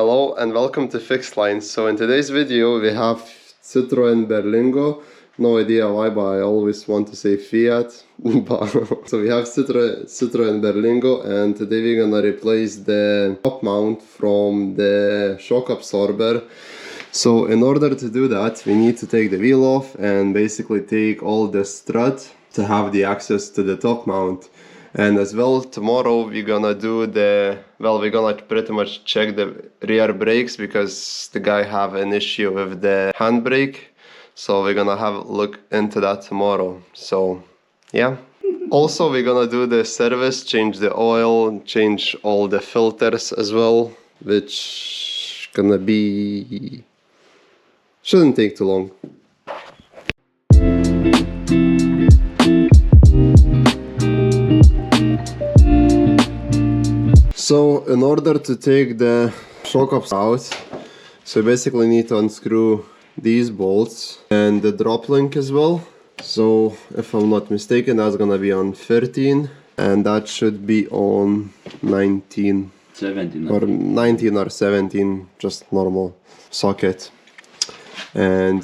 Hello and welcome to Fixed Lines. So in today's video we have Citroën Berlingo. No idea why, but I always want to say Fiat. So we have Citroën Berlingo, and today we're gonna replace the top mount from the shock absorber. So in order to do that, we need to take the wheel off and basically take all the strut to have the access to the top mount. And as well, tomorrow we're gonna do we're gonna pretty much check the rear brakes, because the guy have an issue with the handbrake. So we're gonna have a look into that tomorrow. So yeah. Also, we're gonna do the service, change the oil, change all the filters as well, which shouldn't take too long. So in order to take the shock absorber out, so basically need to unscrew these bolts and the drop link as well. So if I'm not mistaken, that's gonna be on 13 and that should be on 19. 17 or 19 or 17, just normal socket. And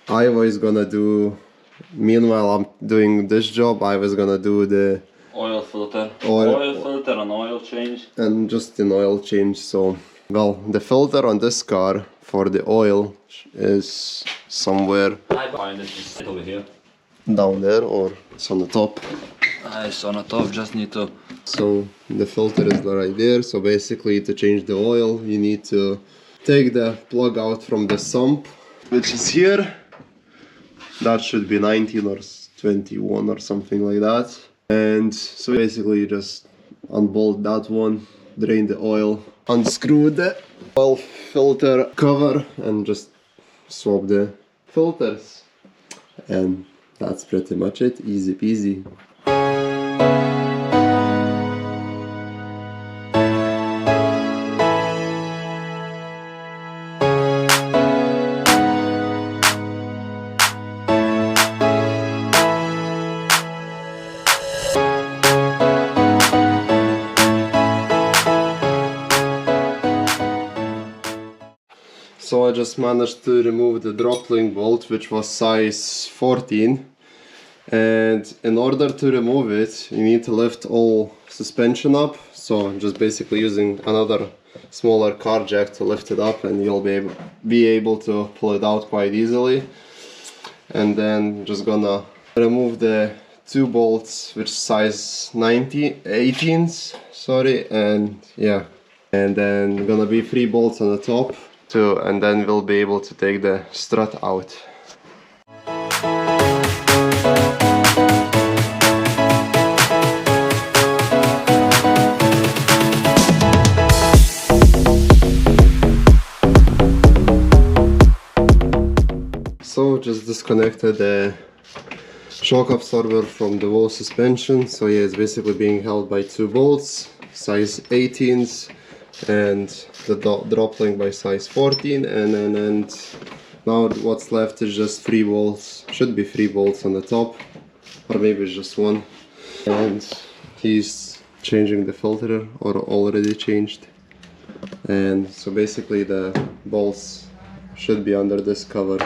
I was gonna do, meanwhile I'm doing this job, I was gonna do the oil filter and oil change. And just an oil change. So, well, the filter on this car for the oil is somewhere I find it over here. Down there, or it's on the top. It's on the top, just need to... So the filter is right there. So basically to change the oil you need to take the plug out from the sump, which is here. That should be 19 or 21 or something like that. And so basically you just unbolt that one, drain the oil, unscrew the oil filter cover and just swap the filters. And that's pretty much it, easy peasy. So I just managed to remove the drop link bolt, which was size 14, and in order to remove it you need to lift all suspension up. So I'm just basically using another smaller car jack to lift it up, and you'll be able to pull it out quite easily. And then just gonna remove the two bolts, which size 18s, sorry, and yeah, and then gonna be 3 bolts on the top too, and then we'll be able to take the strut out. So just disconnected the shock absorber from the wall suspension. So yeah, it's basically being held by 2 bolts, size 18s, and the drop link by size 14, and now what's left is just 3 bolts, should be 3 bolts on the top, or maybe it's just 1. And he's changing the filter, or already changed. And so basically the bolts should be under this cover.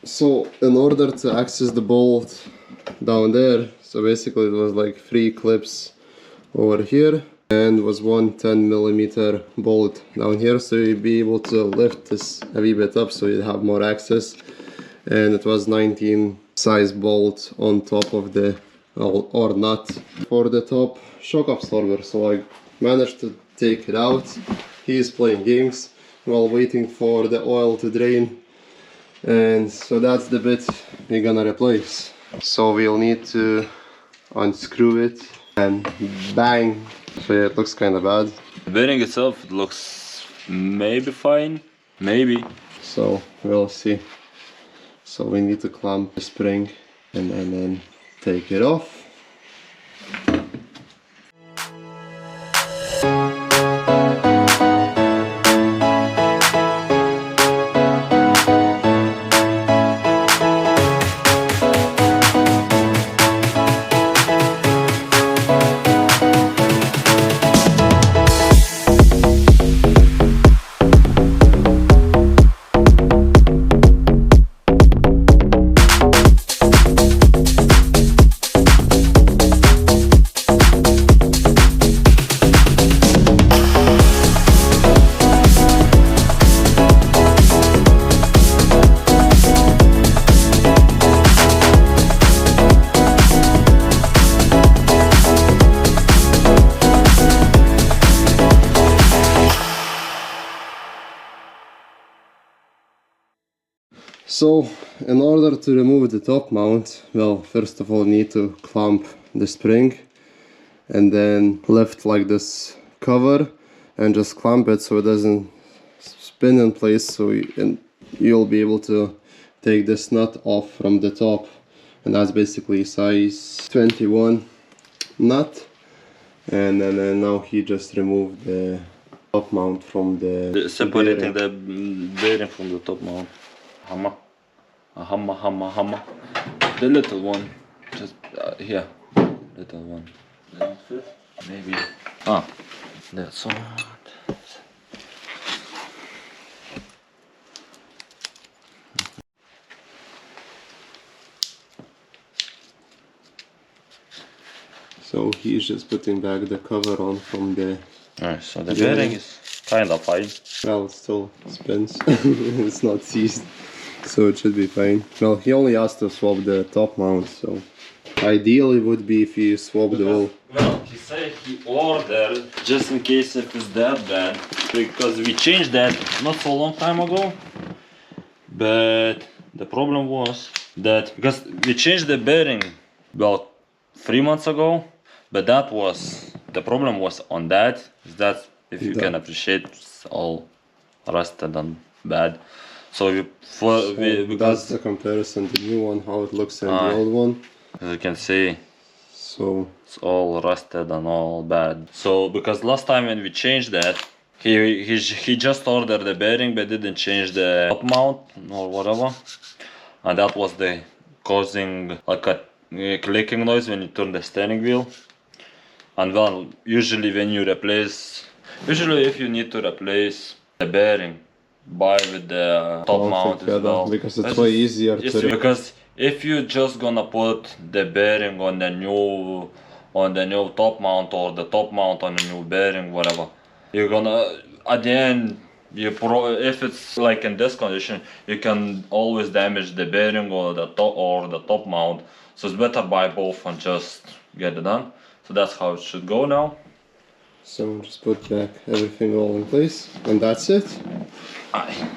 So in order to access the bolt down there, so basically it was like 3 clips over here and was one 10mm bolt down here, so you'd be able to lift this a wee bit up so you'd have more access. And it was 19 size bolt on top of the or nut for the top shock absorber. So I managed to take it out. He is playing games while waiting for the oil to drain. And so that's the bit we're gonna replace. So we'll need to unscrew it and bang. So yeah, it looks kind of bad. The bearing itself looks maybe fine, maybe. So we'll see. So we need to clamp the spring and then take it off. So in order to remove the top mount, well, first of all need to clamp the spring and then lift like this cover and just clamp it so it doesn't spin in place, so you'll be able to take this nut off from the top, and that's basically size 21 nut. And then now he just removed the top mount from the Separating the bearing from the top mount. Hammer. A hammer. The little one. Just here. Little one. Does it fit? Maybe. Ah. That's all. So he's just putting back the cover on from the... Alright, so the bearing is kind of fine. Well, it still spins. It's not seized, so it should be fine. Well, he only asked to swap the top mount, so ideally would be if you swap the whole. Well, he said he ordered just in case if it's that bad, because we changed that not so long time ago. But the problem was that because we changed the bearing about 3 months ago, but that was the problem was on that. Is that if you can appreciate, it's all rusted and bad. So because that's the comparison, the new one, how it looks, and the old one. As you can see, so it's all rusted and all bad. So because last time when we changed that, he just ordered the bearing but didn't change the top mount or whatever, and that was the causing like a clicking noise when you turn the steering wheel. And well, usually when you replace, if you need to replace the bearing, buy with the top mount as well, because it's way easier to. Because if you just gonna put the bearing on the new top mount or the top mount on the new bearing, whatever, you're gonna at the end if it's like in this condition, you can always damage the bearing or the top mount. So it's better buy both and just get it done. So that's how it should go now. So just put back everything all in place, and that's it. Aye.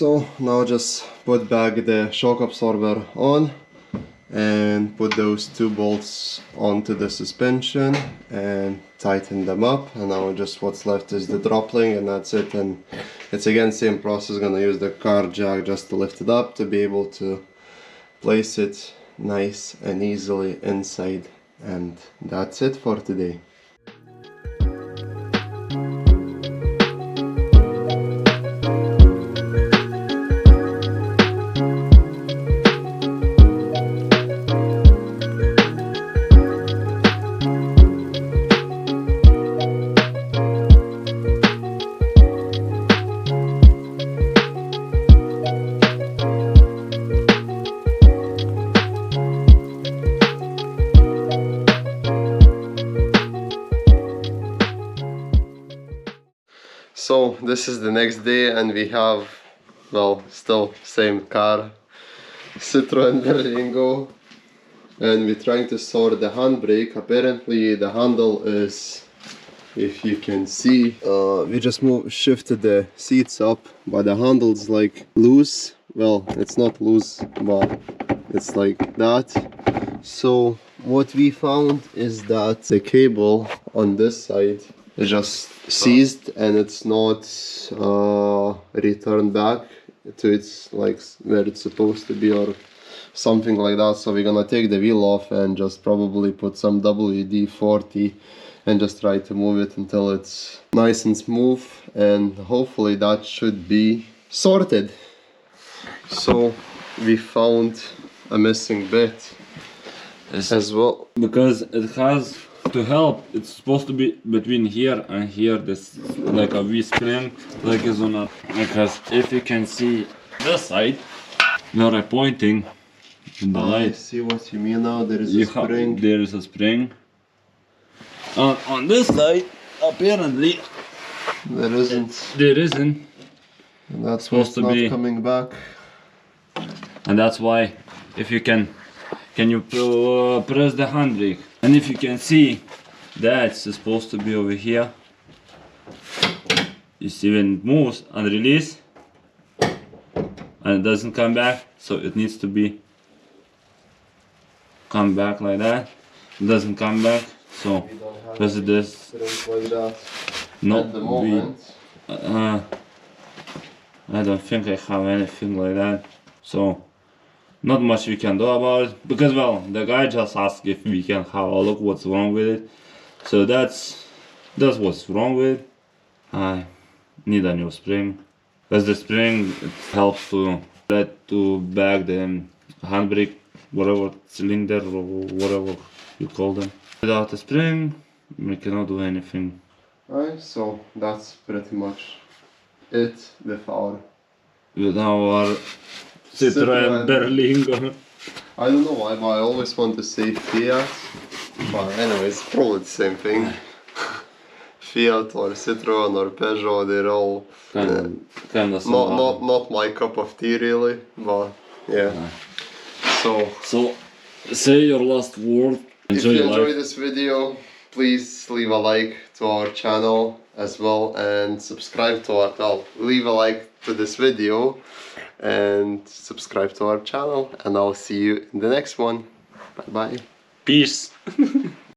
So now just put back the shock absorber on and put those 2 bolts onto the suspension and tighten them up, and now just what's left is the drop link, and that's it. And it's again same process, gonna use the car jack just to lift it up to be able to place it nice and easily inside, and that's it for today. So this is the next day and we have, well, still same car, Citroën Berlingo, and we're trying to sort the handbrake. Apparently the handle is, if you can see, we just shifted the seats up, but the handle's like loose. Well, it's not loose, but it's like that. So what we found is that the cable on this side is just seized and it's not returned back to its like where it's supposed to be or something like that. So we're gonna take the wheel off and just probably put some WD-40 and just try to move it until it's nice and smooth, and hopefully that should be sorted. So we found a missing bit as well, because it has to help. It's supposed to be between here and here. This like a V spring, like is on a, because if you can see this side where I'm pointing in the I light, see what you mean now. There is a spring. There is a spring. On this side, apparently There isn't. there isn't, And that's supposed what's to not be. coming back. and that's why if you can you press the handbrake, and if you can see that's supposed to be over here. You see when it moves and release and it doesn't come back, so it needs to be come back like that. It doesn't come back, so We don't have press this. springs like that No, at the moment. I don't think I have anything like that, so not much we can do about it, because well, the guy just asked if we can have a look what's wrong with it. So that's what's wrong with it. I need a new spring, because the spring, it helps to back the handbrake, whatever cylinder or whatever you call them. Without a spring we cannot do anything. Right, so that's pretty much it with our With our Citroën Berlingo. I don't know why, but I always want to say Fiat, but anyway, it's probably the same thing. Fiat or Citroën or Peugeot, they're all Kind of not my cup of tea really, but yeah. So say your last word. If you enjoyed this video, please leave a like to our channel as well, and subscribe to our, well, leave a like to this video and subscribe to our channel, and I'll see you in the next one. Bye bye. Peace.